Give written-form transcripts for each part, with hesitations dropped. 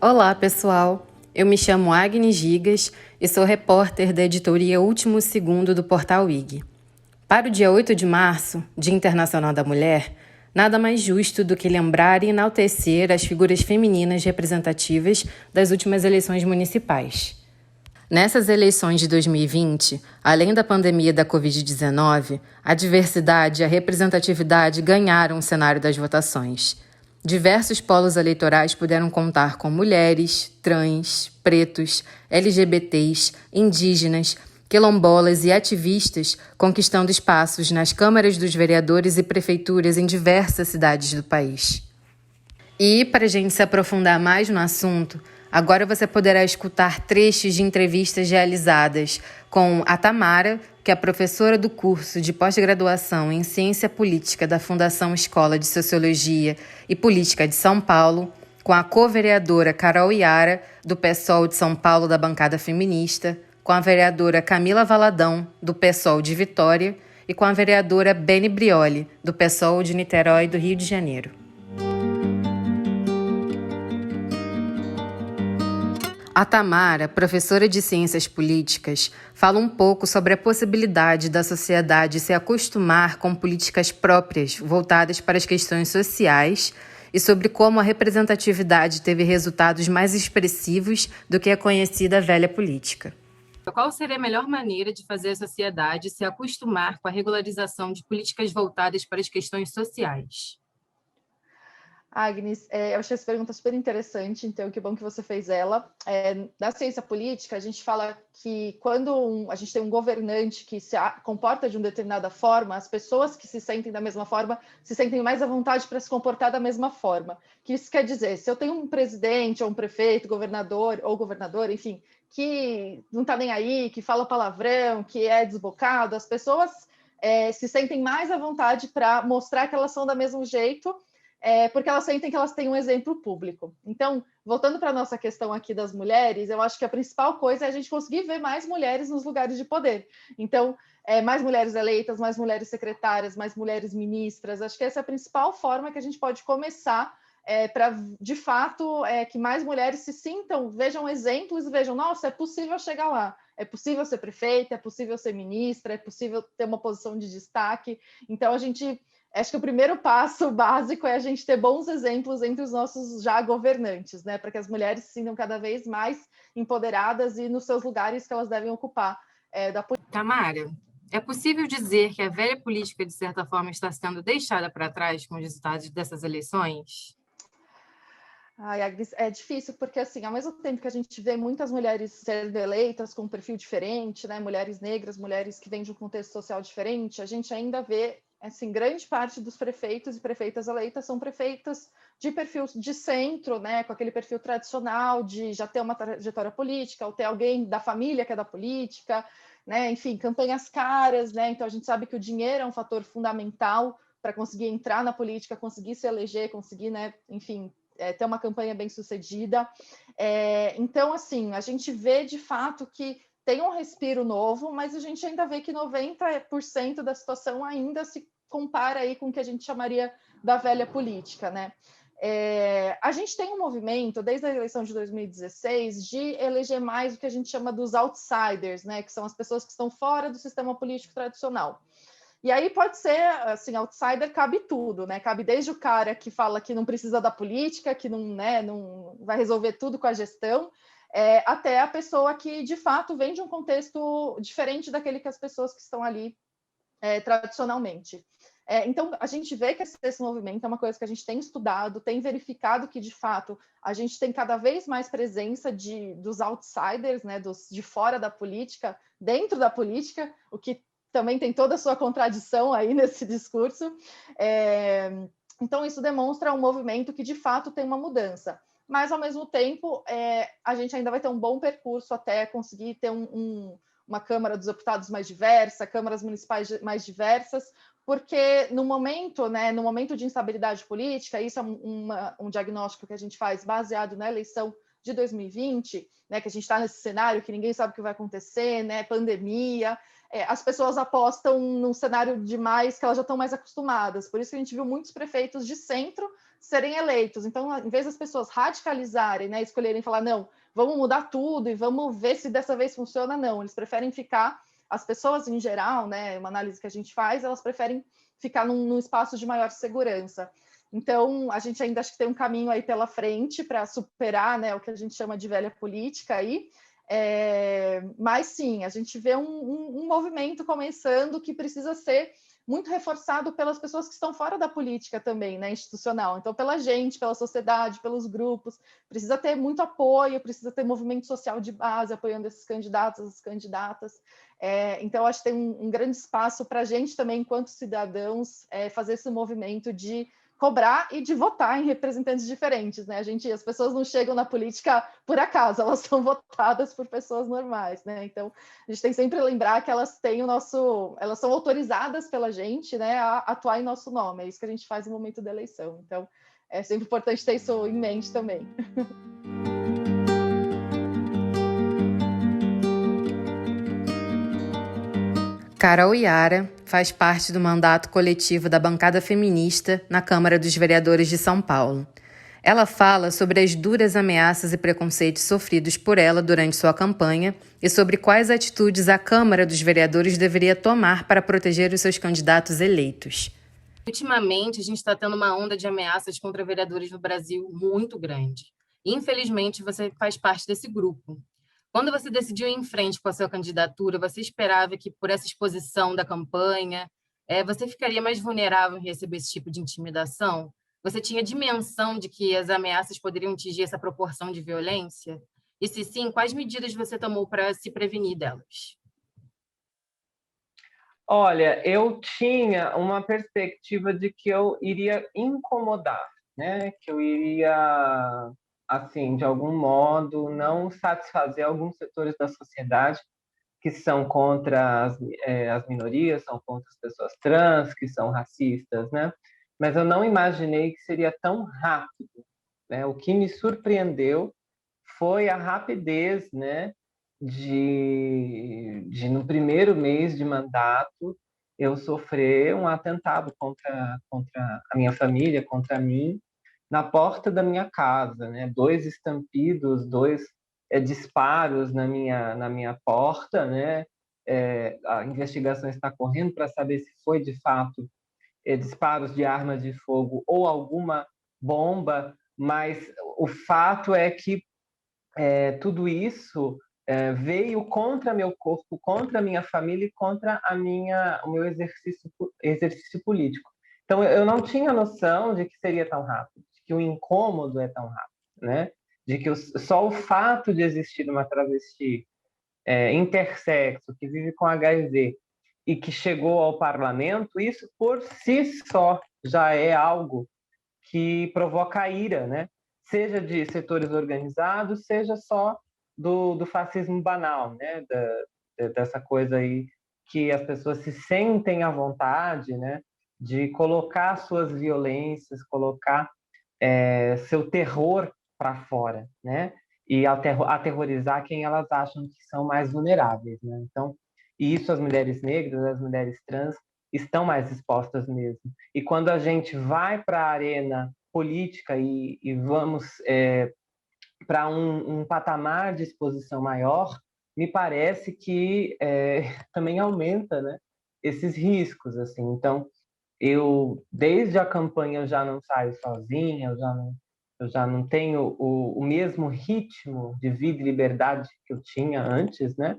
Olá, pessoal! Eu me chamo Agnes Gigas e sou repórter da editoria Último Segundo do Portal IG. Para o dia 8 de março, Dia Internacional da Mulher, nada mais justo do que lembrar e enaltecer as figuras femininas representativas das últimas eleições municipais. Nessas eleições de 2020, além da pandemia da Covid-19, a diversidade e a representatividade ganharam o cenário das votações. Diversos polos eleitorais puderam contar com mulheres, trans, pretos, LGBTs, indígenas, quilombolas e ativistas conquistando espaços nas câmaras dos vereadores e prefeituras em diversas cidades do país. E, para a gente se aprofundar mais no assunto, agora você poderá escutar trechos de entrevistas realizadas com a Tamara, que é professora do curso de pós-graduação em Ciência Política da Fundação Escola de Sociologia e Política de São Paulo, com a co-vereadora Carol Iara, do PSOL de São Paulo da bancada feminista, com a vereadora Camila Valadão, do PSOL de Vitória, e com a vereadora Beni Brioli, do PSOL de Niterói, do Rio de Janeiro. A Tamara, professora de Ciências Políticas, fala um pouco sobre a possibilidade da sociedade se acostumar com políticas próprias voltadas para as questões sociais e sobre como a representatividade teve resultados mais expressivos do que a conhecida velha política. Qual seria a melhor maneira de fazer a sociedade se acostumar com a regularização de políticas voltadas para as questões sociais? Agnes, eu achei essa pergunta super interessante, então que bom que você fez ela. Da ciência política, a gente fala que quando a gente tem um governante que se comporta de uma determinada forma, as pessoas que se sentem da mesma forma se sentem mais à vontade para se comportar da mesma forma. Que isso quer dizer, se eu tenho um presidente ou um prefeito, governador ou governadora, enfim, que não está nem aí, que fala palavrão, que é desbocado, as pessoas se sentem mais à vontade para mostrar que elas são do mesmo jeito, porque elas sentem que elas têm um exemplo público. Então, voltando para a nossa questão aqui das mulheres, eu acho que a principal coisa é a gente conseguir ver mais mulheres nos lugares de poder. Então, mais mulheres eleitas, mais mulheres secretárias, mais mulheres ministras. Acho que essa é a principal forma que a gente pode começar para, de fato, que mais mulheres se sintam, vejam exemplos e vejam, nossa, é possível chegar lá. É possível ser prefeita, é possível ser ministra, é possível ter uma posição de destaque. Então, acho que o primeiro passo básico é a gente ter bons exemplos entre os nossos já governantes, né? Para que as mulheres se sintam cada vez mais empoderadas e nos seus lugares que elas devem ocupar da política. Tamara, é possível dizer que a velha política, de certa forma, está sendo deixada para trás com os resultados dessas eleições? Ai, Agnes, é difícil porque, assim, ao mesmo tempo que a gente vê muitas mulheres sendo eleitas com um perfil diferente, né? Mulheres negras, mulheres que vêm de um contexto social diferente, a gente ainda vê, assim, grande parte dos prefeitos e prefeitas eleitas são prefeitas de perfil de centro, né? Com aquele perfil tradicional de já ter uma trajetória política, ou ter alguém da família que é da política, né? Enfim, campanhas caras, né? Então a gente sabe que o dinheiro é um fator fundamental para conseguir entrar na política, conseguir se eleger, conseguir, né? Enfim, ter uma campanha bem sucedida. Então, assim, a gente vê de fato que tem um respiro novo, mas a gente ainda vê que 90% da situação ainda se compara aí com o que a gente chamaria da velha política, né? A gente tem um movimento, desde a eleição de 2016, de eleger mais o que a gente chama dos outsiders, né? Que são as pessoas que estão fora do sistema político tradicional. E aí pode ser, assim, outsider cabe tudo, né? Cabe desde o cara que fala que não precisa da política, que não, né, não vai resolver tudo com a gestão, até a pessoa que, de fato, vem de um contexto diferente daquele que as pessoas que estão ali tradicionalmente. Então, a gente vê que esse movimento é uma coisa que a gente tem estudado, tem verificado que, de fato, a gente tem cada vez mais presença dos outsiders, né, de fora da política, dentro da política, o que também tem toda a sua contradição aí nesse discurso. Então, isso demonstra um movimento que, de fato, tem uma mudança. Mas, ao mesmo tempo, a gente ainda vai ter um bom percurso até conseguir ter uma Câmara dos Deputados mais diversa, câmaras municipais mais diversas, porque no momento, né, no momento de instabilidade política, isso é um diagnóstico que a gente faz baseado na eleição de 2020, né, que a gente está nesse cenário que ninguém sabe o que vai acontecer, né, pandemia, as pessoas apostam num cenário demais que elas já estão mais acostumadas. Por isso que a gente viu muitos prefeitos de centro serem eleitos. Então, em vez das pessoas radicalizarem, né, escolherem falar, não, vamos mudar tudo e vamos ver se dessa vez funciona, não. Eles preferem ficar, as pessoas em geral, né, uma análise que a gente faz, elas preferem ficar num espaço de maior segurança. Então, a gente ainda acho que tem um caminho aí pela frente para superar, né, o que a gente chama de velha política aí. Mas sim, a gente vê um movimento começando que precisa ser muito reforçado pelas pessoas que estão fora da política também, né, institucional. Então, pela gente, pela sociedade, pelos grupos, precisa ter muito apoio, precisa ter movimento social de base apoiando esses candidatos, essas candidatas. Então, acho que tem um grande espaço para a gente também, enquanto cidadãos, fazer esse movimento de cobrar e de votar em representantes diferentes, né? As pessoas não chegam na política por acaso, elas são votadas por pessoas normais, né? Então, a gente tem sempre que lembrar que elas têm elas são autorizadas pela gente, né, a atuar em nosso nome. É isso que a gente faz no momento da eleição. Então, é sempre importante ter isso em mente também. Carol Yara faz parte do mandato coletivo da bancada feminista na Câmara dos Vereadores de São Paulo. Ela fala sobre as duras ameaças e preconceitos sofridos por ela durante sua campanha e sobre quais atitudes a Câmara dos Vereadores deveria tomar para proteger os seus candidatos eleitos. Ultimamente, a gente está tendo uma onda de ameaças contra vereadores no Brasil muito grande. Infelizmente, você faz parte desse grupo. Quando você decidiu ir em frente com a sua candidatura, você esperava que, por essa exposição da campanha, você ficaria mais vulnerável em receber esse tipo de intimidação? Você tinha dimensão de que as ameaças poderiam atingir essa proporção de violência? E se sim, quais medidas você tomou para se prevenir delas? Olha, eu tinha uma perspectiva de que eu iria incomodar, né? Que eu iria, assim, de algum modo, não satisfazer alguns setores da sociedade que são contra as minorias, são contra as pessoas trans, que são racistas, né? Mas eu não imaginei que seria tão rápido, né? O que me surpreendeu foi a rapidez, né? De no primeiro mês de mandato eu sofrer um atentado contra a minha família, contra mim, na porta da minha casa, né? Dois estampidos, dois disparos na minha porta, né? A investigação está correndo para saber se foi de fato disparos de armas de fogo ou alguma bomba, mas o fato é que tudo isso veio contra meu corpo, contra a minha família e contra o meu exercício político. Então, eu não tinha noção de que seria tão rápido, de que o incômodo é tão rápido, né? De que só o fato de existir uma travesti intersexo, que vive com HIV e que chegou ao parlamento, isso por si só já é algo que provoca ira, né? Seja de setores organizados, seja só do fascismo banal, né? Dessa coisa aí que as pessoas se sentem à vontade, né? De colocar suas violências, colocar seu terror para fora, né? E aterrorizar quem elas acham que são mais vulneráveis, né? Então, isso as mulheres negras, as mulheres trans estão mais expostas mesmo. E quando a gente vai para a arena política e vamos para um patamar de exposição maior, me parece que também aumenta, né, esses riscos, assim. Então, desde a campanha, eu já não saio sozinha, eu já não tenho o mesmo ritmo de vida e liberdade que eu tinha antes, né?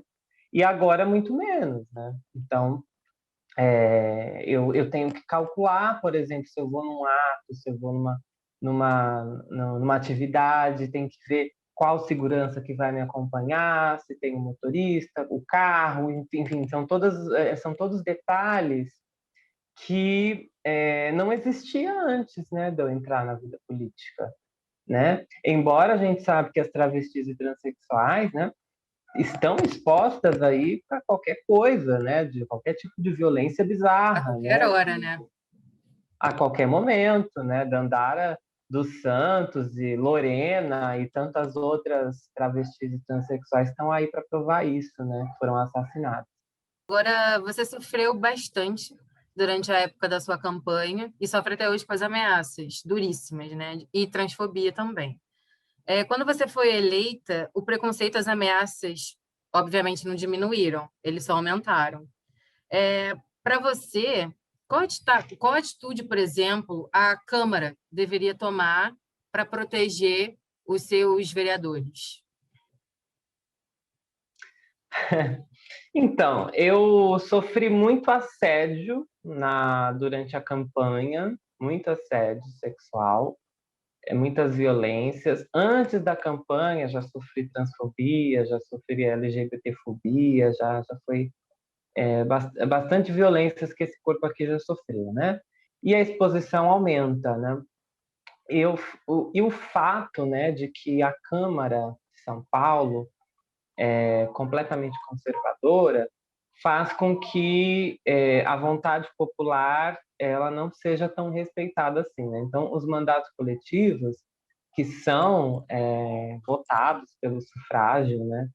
E agora muito menos, né? Então, eu tenho que calcular, por exemplo, se eu vou num ato, se eu vou numa atividade, tem que ver qual segurança que vai me acompanhar, se tem um motorista, o carro, enfim, são todos detalhes que não existia antes, né, de eu entrar na vida política, né? Embora a gente sabe que as travestis e transexuais, né, estão expostas aí para qualquer coisa, né, de qualquer tipo de violência A bizarra, qualquer né, hora, né? a qualquer momento, né, Dandara dos Santos e Lorena e tantas outras travestis e transexuais estão aí para provar isso, né, foram assassinadas. Agora, você sofreu bastante durante a época da sua campanha e sofre até hoje com as ameaças duríssimas, né? E transfobia também. Quando você foi eleita, o preconceito e as ameaças, obviamente, não diminuíram, eles só aumentaram. Para você, qual atitude, por exemplo, a Câmara deveria tomar para proteger os seus vereadores? Então, eu sofri muito assédio durante a campanha, muito assédio sexual, muitas violências. Antes da campanha, já sofri transfobia, já sofri LGBTfobia, já foi bastante violências que esse corpo aqui já sofreu, né? E a exposição aumenta, né? E o fato, né, de que a Câmara de São Paulo é completamente conservadora faz com que a vontade popular ela não seja tão respeitada assim, né? Então, os mandatos coletivos que são votados pelo sufrágio, né?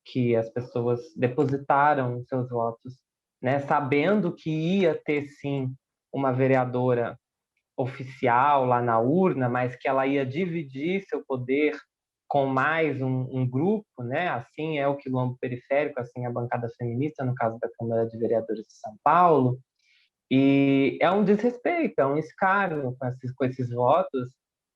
Que as pessoas depositaram seus votos, né? Sabendo que ia ter sim uma vereadora oficial lá na urna, mas que ela ia dividir seu poder com mais um grupo, né? Assim é o Quilombo Periférico, assim é a bancada feminista, no caso da Câmara de Vereadores de São Paulo, e é um desrespeito, é um escárnio com esses votos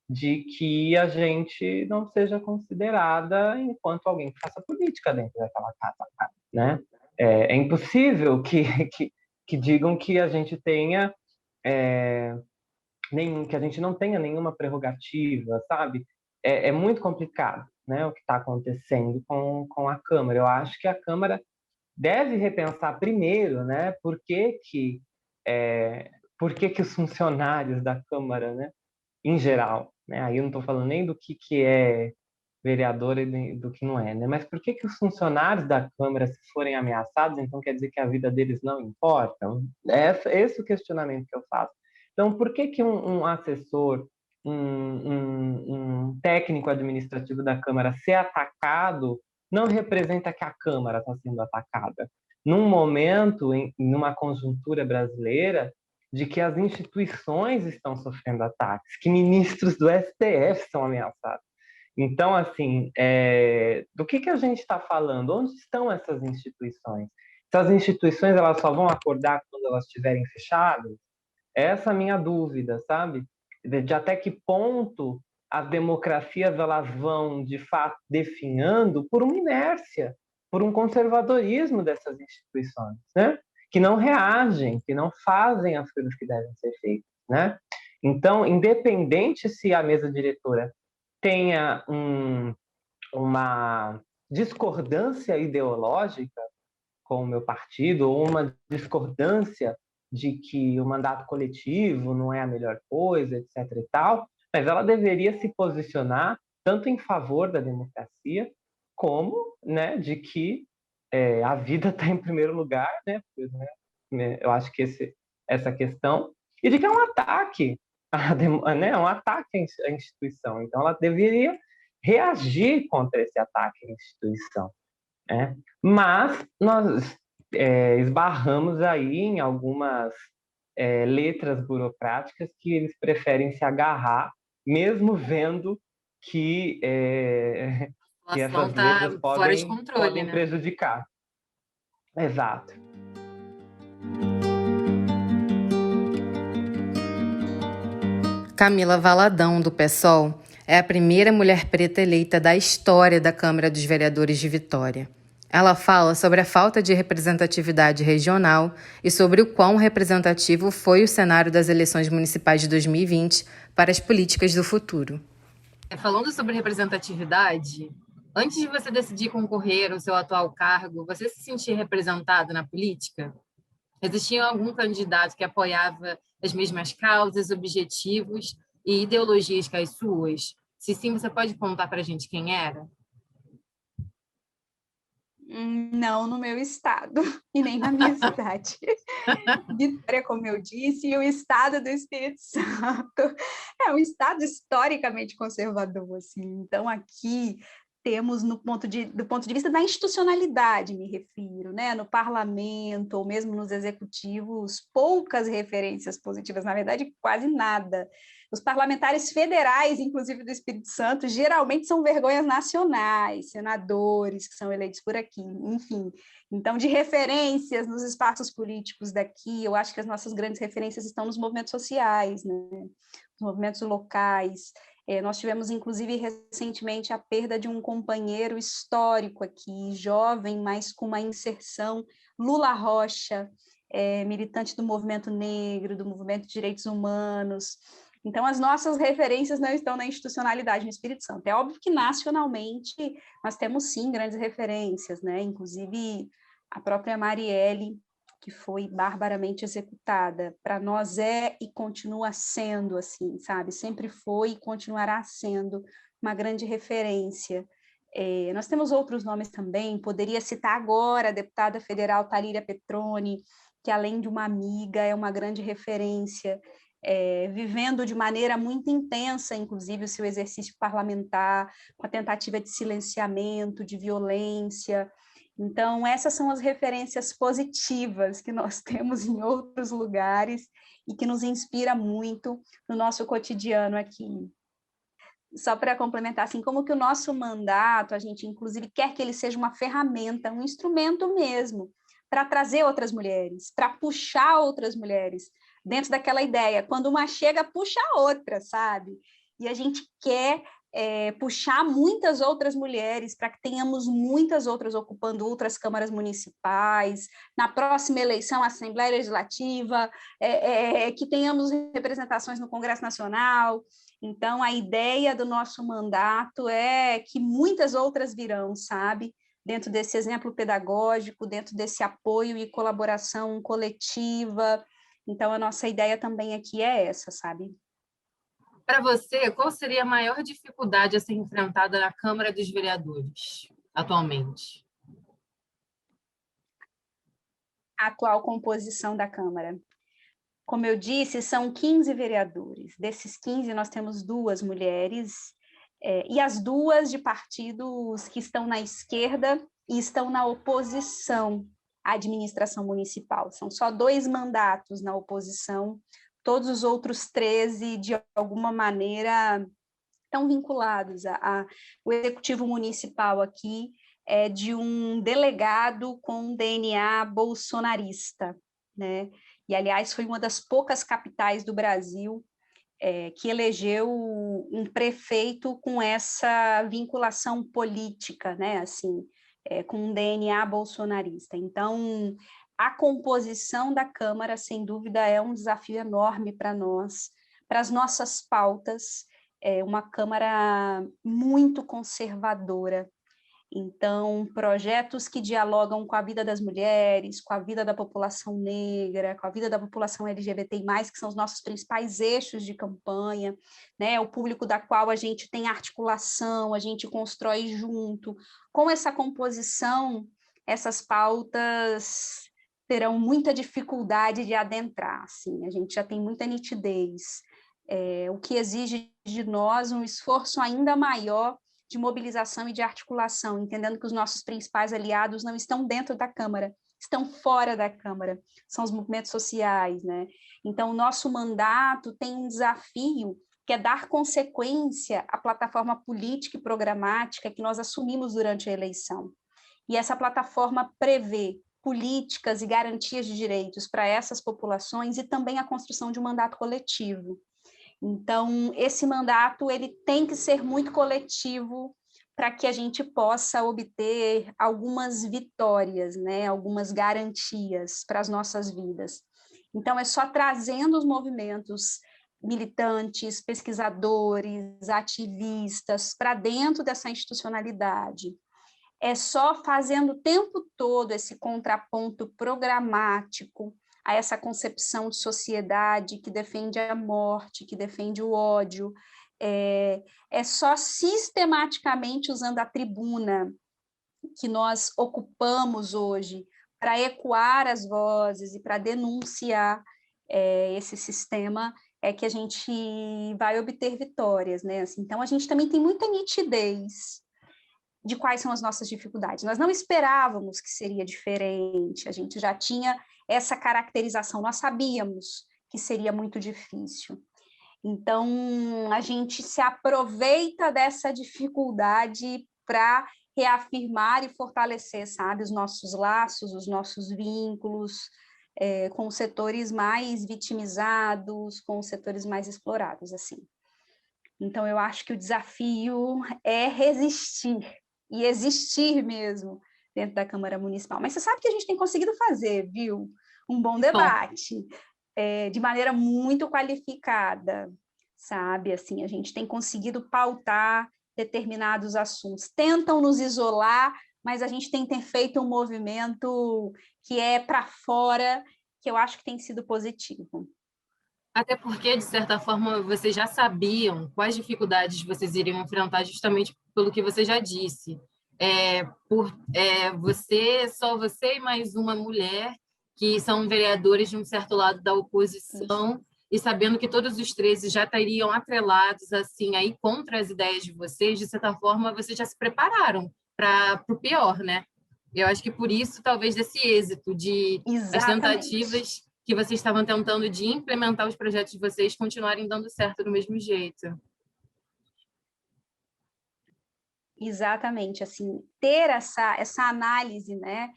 de que a gente não seja considerada enquanto alguém que faça política dentro daquela casa, né? É impossível que digam que a gente tenha que a gente não tenha nenhuma prerrogativa, sabe? É muito complicado, né, o que está acontecendo com a Câmara. Eu acho que a Câmara deve repensar primeiro, né, por que os funcionários da Câmara, né, em geral, né, aí eu não estou falando nem do que é vereador e do que não é, né, mas por que os funcionários da Câmara, se forem ameaçados, então quer dizer que a vida deles não importa? Esse é o questionamento que eu faço. Então, por que um assessor, um técnico administrativo da Câmara ser atacado não representa que a Câmara está sendo atacada? Num momento, numa conjuntura brasileira, de que as instituições estão sofrendo ataques, que ministros do STF são ameaçados. Então, assim, do que a gente está falando? Onde estão essas instituições? Essas instituições elas só vão acordar quando elas estiverem fechadas? Essa é a minha dúvida, sabe? De até que ponto as democracias elas vão, de fato, definhando por uma inércia, por um conservadorismo dessas instituições, né? Que não reagem, que não fazem as coisas que devem ser feitas, né? Então, independente se a mesa diretora tenha uma discordância ideológica com o meu partido, ou uma discordância de que o mandato coletivo não é a melhor coisa, etc. e tal, mas ela deveria se posicionar tanto em favor da democracia, como, né, de que a vida está em primeiro lugar, né? Eu acho que essa questão, e de que é um ataque, né, um ataque à instituição. Então, ela deveria reagir contra esse ataque à instituição. Né? Mas nós esbarramos aí em algumas letras burocráticas que eles preferem se agarrar, mesmo vendo que, A que situação essas está letras fora de podem, controle, podem né? prejudicar. Exato. Camila Valadão, do PSOL, é a primeira mulher preta eleita da história da Câmara dos Vereadores de Vitória. Ela fala sobre a falta de representatividade regional e sobre o quão representativo foi o cenário das eleições municipais de 2020 para as políticas do futuro. Falando sobre representatividade, antes de você decidir concorrer ao seu atual cargo, você se sentia representado na política? Existia algum candidato que apoiava as mesmas causas, objetivos e ideologias que as suas? Se sim, você pode contar para a gente quem era? Não no meu estado e nem na minha cidade. Vitória, como eu disse, e o estado do Espírito Santo é um estado historicamente conservador, assim. Então, aqui temos do ponto de vista da institucionalidade, me refiro, né? No parlamento ou mesmo nos executivos, poucas referências positivas, na verdade, quase nada. Os parlamentares federais, inclusive do Espírito Santo, geralmente são vergonhas nacionais, senadores que são eleitos por aqui, enfim. Então, de referências nos espaços políticos daqui, eu acho que as nossas grandes referências estão nos movimentos sociais, né? Nos movimentos locais. Nós tivemos, inclusive, recentemente, a perda de um companheiro histórico aqui, jovem, mas com uma inserção, Lula Rocha, militante do movimento negro, do movimento de direitos humanos. Então, as nossas referências não estão na institucionalidade no Espírito Santo. É óbvio que, nacionalmente, nós temos, sim, grandes referências, né? Inclusive, a própria Marielle, que foi barbaramente executada, para nós é e continua sendo assim, sabe? Sempre foi e continuará sendo uma grande referência. Nós temos outros nomes também, poderia citar agora a deputada federal Talíria Petroni, que além de uma amiga, é uma grande referência, vivendo de maneira muito intensa, inclusive, o seu exercício parlamentar, com a tentativa de silenciamento, de violência. Então, essas são as referências positivas que nós temos em outros lugares e que nos inspira muito no nosso cotidiano aqui. Só para complementar, assim, como que o nosso mandato, a gente inclusive quer que ele seja uma ferramenta, um instrumento mesmo, para trazer outras mulheres, para puxar outras mulheres, dentro daquela ideia, quando uma chega, puxa a outra, sabe? E a gente quer puxar muitas outras mulheres para que tenhamos muitas outras ocupando outras câmaras municipais, na próxima eleição, Assembleia Legislativa, que tenhamos representações no Congresso Nacional. Então, a ideia do nosso mandato é que muitas outras virão, sabe? Dentro desse exemplo pedagógico, dentro desse apoio e colaboração coletiva. Então, a nossa ideia também aqui é essa, sabe? Para você, qual seria a maior dificuldade a ser enfrentada na Câmara dos Vereadores, atualmente? A atual composição da Câmara. Como eu disse, são 15 vereadores. Desses 15, nós temos 2 mulheres, e as 2 de partidos que estão na esquerda e estão na oposição à administração municipal. São só 2 mandatos na oposição, todos os outros 13, de alguma maneira, estão vinculados o executivo municipal aqui é de um delegado com DNA bolsonarista, né? E, aliás, foi uma das poucas capitais do Brasil que elegeu um prefeito com essa vinculação política, né? Assim, com um DNA bolsonarista. Então, a composição da Câmara, sem dúvida, é um desafio enorme para nós, para as nossas pautas. É uma Câmara muito conservadora. Então, projetos que dialogam com a vida das mulheres, com a vida da população negra, com a vida da população LGBTI+, que são os nossos principais eixos de campanha, né? O público da qual a gente tem articulação, a gente constrói junto. Com essa composição, essas pautas terão muita dificuldade de adentrar, assim. A gente já tem muita nitidez, o que exige de nós um esforço ainda maior de mobilização e de articulação, entendendo que os nossos principais aliados não estão dentro da Câmara, estão fora da Câmara, são os movimentos sociais, né? Então, o nosso mandato tem um desafio que é dar consequência à plataforma política e programática que nós assumimos durante a eleição. E essa plataforma prevê políticas e garantias de direitos para essas populações e também a construção de um mandato coletivo. Então, esse mandato ele tem que ser muito coletivo para que a gente possa obter algumas vitórias, né? Algumas garantias para as nossas vidas. Então, é só trazendo os movimentos militantes, pesquisadores, ativistas para dentro dessa institucionalidade. É só fazendo o tempo todo esse contraponto programático a essa concepção de sociedade que defende a morte, que defende o ódio. É só sistematicamente usando a tribuna que nós ocupamos hoje para ecoar as vozes e para denunciar esse sistema que a gente vai obter vitórias, né? Assim, então, a gente também tem muita nitidez de quais são as nossas dificuldades. Nós não esperávamos que seria diferente, a gente já tinha essa caracterização, nós sabíamos que seria muito difícil. Então, a gente se aproveita dessa dificuldade para reafirmar e fortalecer, sabe, os nossos laços, os nossos vínculos, com os setores mais vitimizados, com os setores mais explorados, assim. Então, eu acho que o desafio é resistir, e existir mesmo dentro da Câmara Municipal. Mas você sabe que a gente tem conseguido fazer, viu? Um bom debate, de maneira muito qualificada, sabe? Assim, a gente tem conseguido pautar determinados assuntos. Tentam nos isolar, mas a gente tem feito um movimento que é para fora, que eu acho que tem sido positivo. Até porque, de certa forma, vocês já sabiam quais dificuldades vocês iriam enfrentar justamente pelo que você já disse. Só você e mais uma mulher que são vereadores de um certo lado da oposição, e sabendo que todos os 13 já estariam atrelados assim, aí, contra as ideias de vocês, de certa forma, vocês já se prepararam para o pior, né? Eu acho que por isso, talvez, desse êxito as tentativas que vocês estavam tentando de implementar os projetos de vocês continuarem dando certo do mesmo jeito. Exatamente, assim, ter essa análise, né,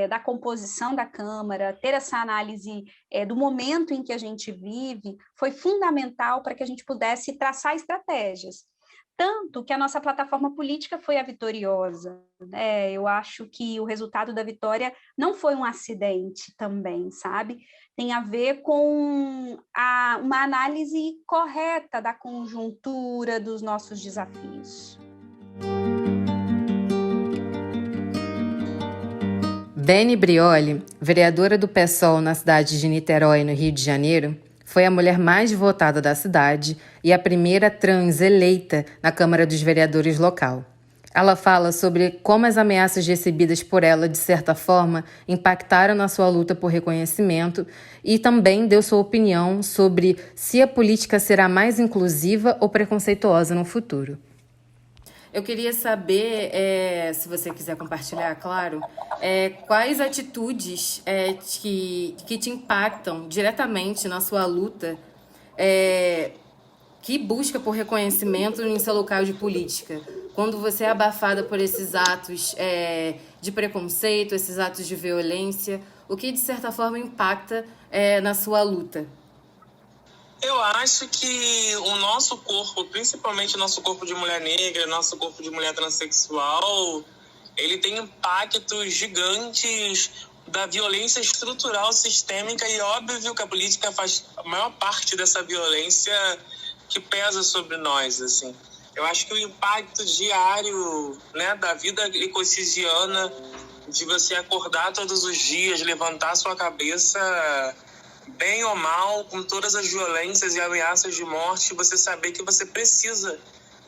da composição da Câmara, ter essa análise do momento em que a gente vive, foi fundamental para que a gente pudesse traçar estratégias. Tanto que a nossa plataforma política foi a vitoriosa, né? Eu acho que o resultado da vitória não foi um acidente também, sabe? Tem a ver com uma análise correta da conjuntura dos nossos desafios. Beni Brioli, vereadora do PSOL na cidade de Niterói, no Rio de Janeiro, foi a mulher mais votada da cidade e a primeira trans eleita na Câmara dos Vereadores local. Ela fala sobre como as ameaças recebidas por ela, de certa forma, impactaram na sua luta por reconhecimento, e também deu sua opinião sobre se a política será mais inclusiva ou preconceituosa no futuro. Eu queria saber, se você quiser compartilhar, claro, quais atitudes que te impactam diretamente na sua luta, que busca por reconhecimento em seu local de política. Quando você é abafada por esses atos de preconceito, esses atos de violência, o que, de certa forma, impacta na sua luta? Eu acho que o nosso corpo, principalmente o nosso corpo de mulher negra, nosso corpo de mulher transexual, ele tem impactos gigantes da violência estrutural sistêmica, e óbvio que a política faz a maior parte dessa violência que pesa sobre nós, assim. Eu acho que o impacto diário, né, da vida cotidiana, de você acordar todos os dias, levantar sua cabeça, bem ou mal, com todas as violências e ameaças de morte, você saber que você precisa,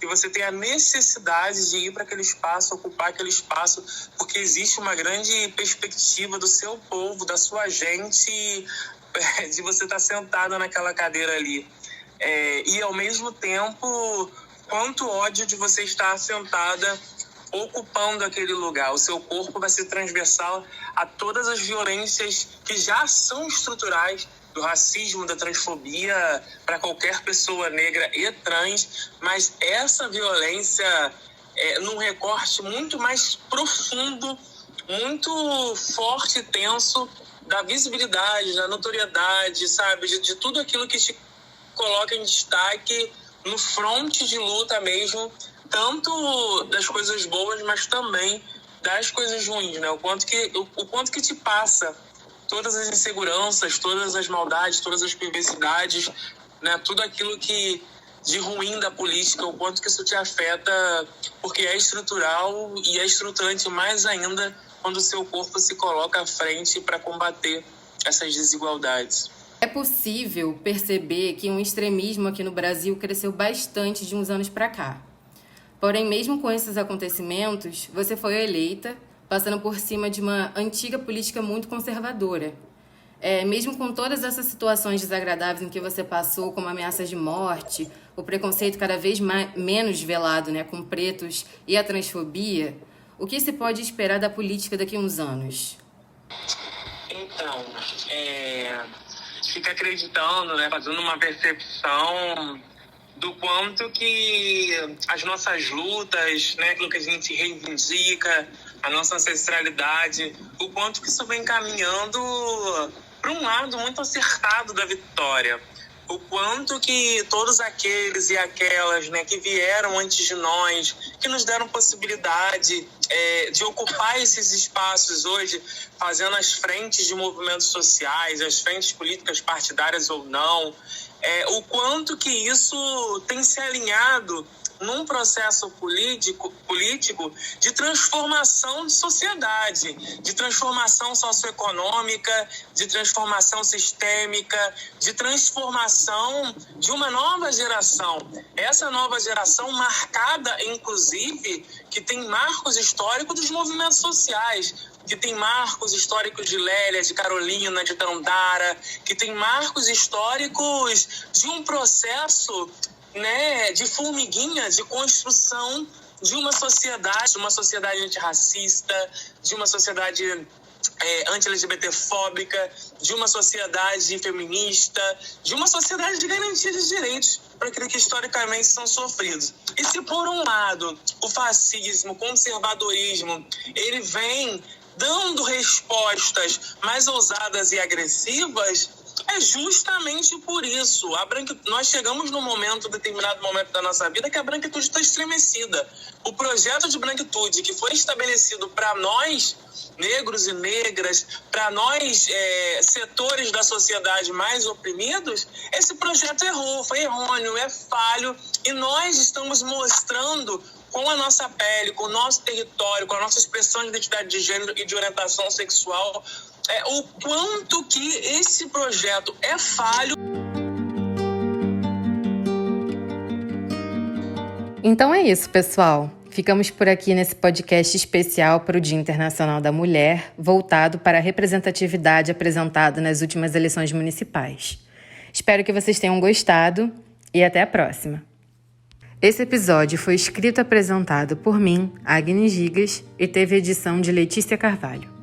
que você tem a necessidade de ir para aquele espaço, ocupar aquele espaço, porque existe uma grande perspectiva do seu povo, da sua gente, de você estar sentado naquela cadeira ali. E, ao mesmo tempo, quanto ódio de você estar sentada ocupando aquele lugar. O seu corpo vai ser transversal a todas as violências que já são estruturais, do racismo, da transfobia, para qualquer pessoa negra e trans, mas essa violência num recorte muito mais profundo, muito forte e tenso da visibilidade, da notoriedade, sabe, de tudo aquilo que te coloca em destaque no fronte de luta mesmo, tanto das coisas boas, mas também das coisas ruins, né? O quanto que te passa todas as inseguranças, todas as maldades, todas as perversidades, né? Tudo aquilo que de ruim da política, o quanto que isso te afeta, porque é estrutural e é estruturante mais ainda quando o seu corpo se coloca à frente para combater essas desigualdades. É possível perceber que um extremismo aqui no Brasil cresceu bastante de uns anos para cá. Porém, mesmo com esses acontecimentos, você foi eleita, passando por cima de uma antiga política muito conservadora. mesmo com todas essas situações desagradáveis em que você passou, como ameaças de morte, o preconceito cada vez menos velado, né, com pretos e a transfobia, o que se pode esperar da política daqui a uns anos? Então, fica acreditando, né, fazendo uma percepção do quanto que as nossas lutas, né, aquilo que a gente reivindica, a nossa ancestralidade, o quanto que isso vem caminhando para um lado muito acertado da vitória. O quanto que todos aqueles e aquelas, né, que vieram antes de nós, que nos deram possibilidade de ocupar esses espaços hoje, fazendo as frentes de movimentos sociais, as frentes políticas partidárias ou não, o quanto que isso tem se alinhado num processo político de transformação de sociedade, de transformação socioeconômica, de transformação sistêmica, de transformação de uma nova geração. Essa nova geração marcada, inclusive, que tem marcos históricos dos movimentos sociais, que tem marcos históricos de Lélia, de Carolina, de Dandara, que tem marcos históricos de um processo, né, de formiguinha, de construção de uma sociedade antirracista, de uma sociedade anti-LGBT-fóbica, de uma sociedade feminista, de uma sociedade de garantia de direitos para aqueles que historicamente são sofridos. E se, por um lado, o fascismo, o conservadorismo, ele vem dando respostas mais ousadas e agressivas, é justamente por isso. Nós chegamos num determinado momento da nossa vida, que a branquitude está estremecida. O projeto de branquitude que foi estabelecido para nós, negros e negras, para nós, setores da sociedade mais oprimidos, esse projeto foi errôneo, é falho, e nós estamos mostrando com a nossa pele, com o nosso território, com a nossa expressão de identidade de gênero e de orientação sexual, o quanto que esse projeto é falho. Então é isso, pessoal. Ficamos por aqui nesse podcast especial para o Dia Internacional da Mulher, voltado para a representatividade apresentada nas últimas eleições municipais. Espero que vocês tenham gostado e até a próxima. Esse episódio foi escrito e apresentado por mim, Agnes Gigas, e teve edição de Letícia Carvalho.